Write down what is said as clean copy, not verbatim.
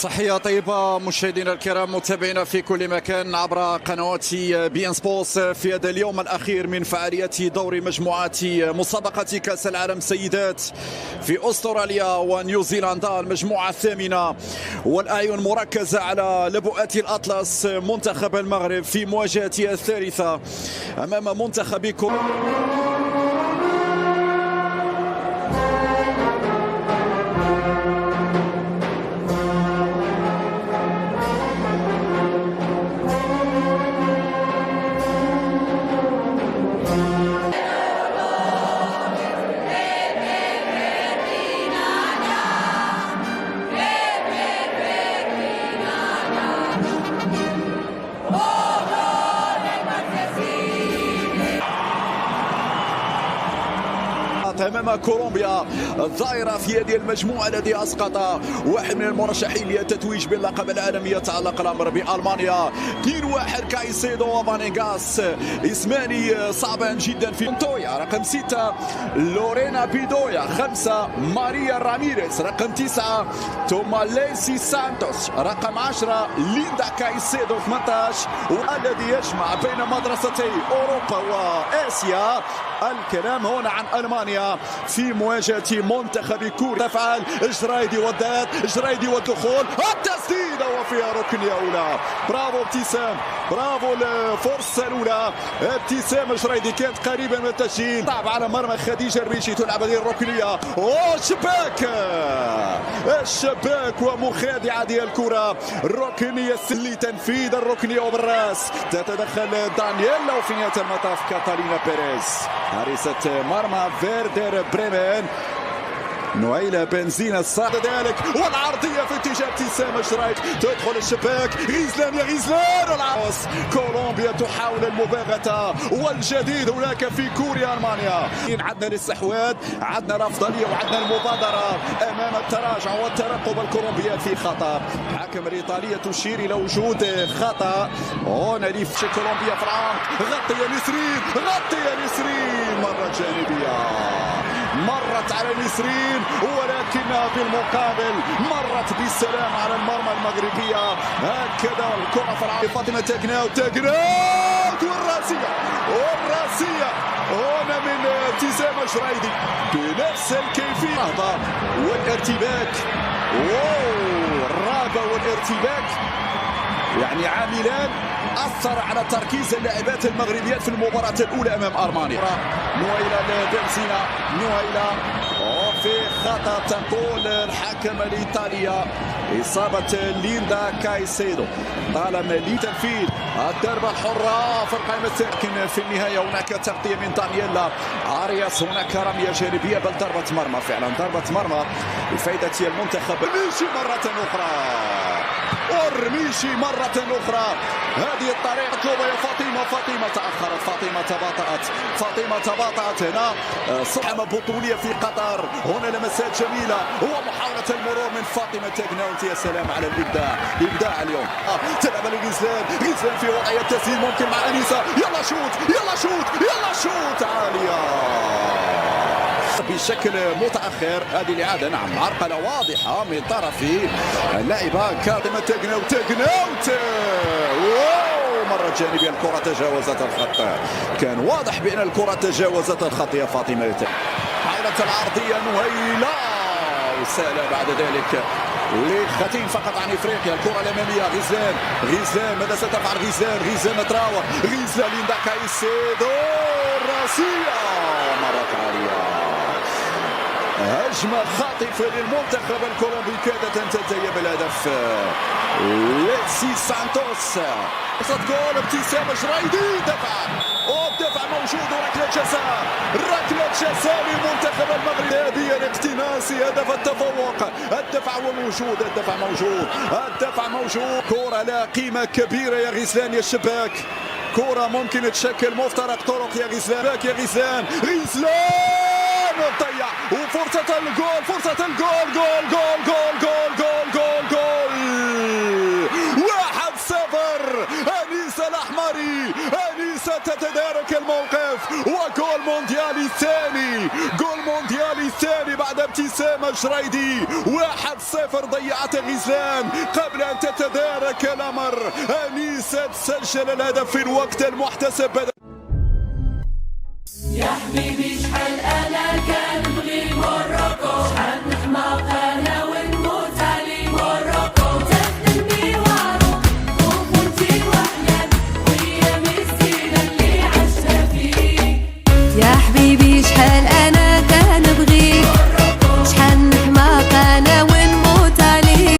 تحية طيبة مشاهدينا الكرام متابعينا في كل مكان عبر قنوات بي ان سبورتس في هذا اليوم الأخير من فعاليات دور مجموعات مسابقة كأس العالم سيدات في أستراليا ونيوزيلندا. المجموعة الثامنة والأعين مركزة على لبؤات الأطلس منتخب المغرب في مواجهته الثالثة أمام منتخب أمام كولومبيا الظاهرة في هذه المجموعة الذي أسقط واحد من المرشحين للتتويج باللقب العالمي. يتعلق الأمر بألمانيا 2-1 كايسيدو وفانيغاس، اسمان صعبان جدا في مونتويا. رقم 6 لورينا بيدويا، 5 ماريا راميريز، رقم 9 توماليسي سانتوس، رقم 10 ليندا كايسيدو، 18 والذي يجمع بين مدرستي أوروبا وآسيا. الكلام هنا عن ألمانيا في مواجهة منتخب كوريا. تفعل جرايدي والذات، جرايدي والدخول، التسديدة وفيها ركنية أولى. برافو ابتسام، برافو الفرصة الأولى. ابتسام جرايدي كانت قريبة من التسجيل، طعب على مرمى خديجة الريشي، تلعب هذه الركنية. الشباك، الشباك ومخادعة ديال الكرة. الركنية لتنفيذ الركنية وبالراس تتدخل دانييلا، وفي نهاية المطاف كاتالينا بيريز حارسة مرمى فيردر بريمن. نويلة بنزين الصعد ذلك، والعرضية في اتجاه ابتسام شرايط تدخل الشباك. غيزلان يا غيزلان، والعاص كولومبيا تحاول المباغتة. والجديد هناك في كوريا ألمانيا. عندنا الاستحواذ، عندنا الأفضلية، وعندنا المبادرة أمام التراجع والترقب. الكولومبيات في خطأ، حكم الإيطالية تشير إلى وجود خطأ هنا لفش كولومبيا في العمق. غطي نسرين، غطي نسرين، مرة جانبية مرت على نسرين، ولكنها بالمقابل مرت بالسلام على المرمى المغربية. هكذا الكرة في العرض. فاطمة تاكناو، والراسية، والراسية هنا من ابتسام جرايدي بنفس الكيفية. والارتباك، الرهبة والارتباك يعني عاملان أثر على تركيز اللاعبات المغربيات في المباراة الأولى أمام ألمانيا. نويلة بنزينا، نويلة وفي خطأ تقول الحكم الإيطالية. إصابة ليندا كايسيدو طالما لتنفيذ الضربة الحرة في القائمة، لكن في النهاية هناك تغطية من دانييلا أرياس. هناك رمية جانبية، بل ضربة مرمى، فعلا ضربة مرمى لفائدة المنتخب. ميشي مرة أخرى، ورميشي مرة أخرى. هذه الطريقة مطلوبة يا فاطمة. فاطمة تأخرت، فاطمة تباطأت، فاطمة تباطأت. هنا صحمة بطولية في قطر، هنا لمسات جميلة ومحاولة المرور من فاطمة تاكناونت. يا سلام على الإبداع، إبداع اليوم. تلعب لغيزلان، غيزلان في وضعية تسديد ممكن مع أنيسة. يلا شوت، يلا شوت، يلا شوت عالية بشكل متأخر. هذه الإعادة، نعم، عرقلة واضحة من طرف اللاعبة فاطمة تاكناونت. مرة جانبية، الكرة تجاوزت الخط، كان واضح بأن الكرة تجاوزت الخط يا فاطمة. حاولت العرضية نهيلة وسهلة بعد ذلك لختين فقط عن افريقيا. الكرة الامامية، غيزلان، غيزلان ماذا ستفعل غيزلان؟ غيزلان تراوح، غيزلان ليندا كايسيدو، الراسية مرت عالية. هجمة خاطفة للمنتخب الكولومبي كادت أن تنتهي بالهدف. ليسي سانتوس، فرصة جول ابتسام جرايدي، دفع، والدفع موجود، وركلة جزاء، ركلة جزاء للمنتخب المغربي. هذه الاقتناص هدف التفوق. الدفع موجود، الدفع موجود، الدفع موجود. كرة لها قيمة كبيرة يا غيزلان يا الشباك، كرة ممكن تشكل مفترق طرق يا غيزلان. يا غيزلان، غيزلان وتضيع، وفرصة الجول، فرصة الجول، جول جول جول جول جول جول جول 1-0. أنيسة الأحمري، أنيسة تتدارك الموقف، وجول مونديالي ثاني، جول مونديالي ثاني بعد وابتسام جريدي. 1-0 ضيعته غزلان قبل أن تتدارك الأمر. أنيسة سجل الهدف في الوقت المحتسب. يا حبيبي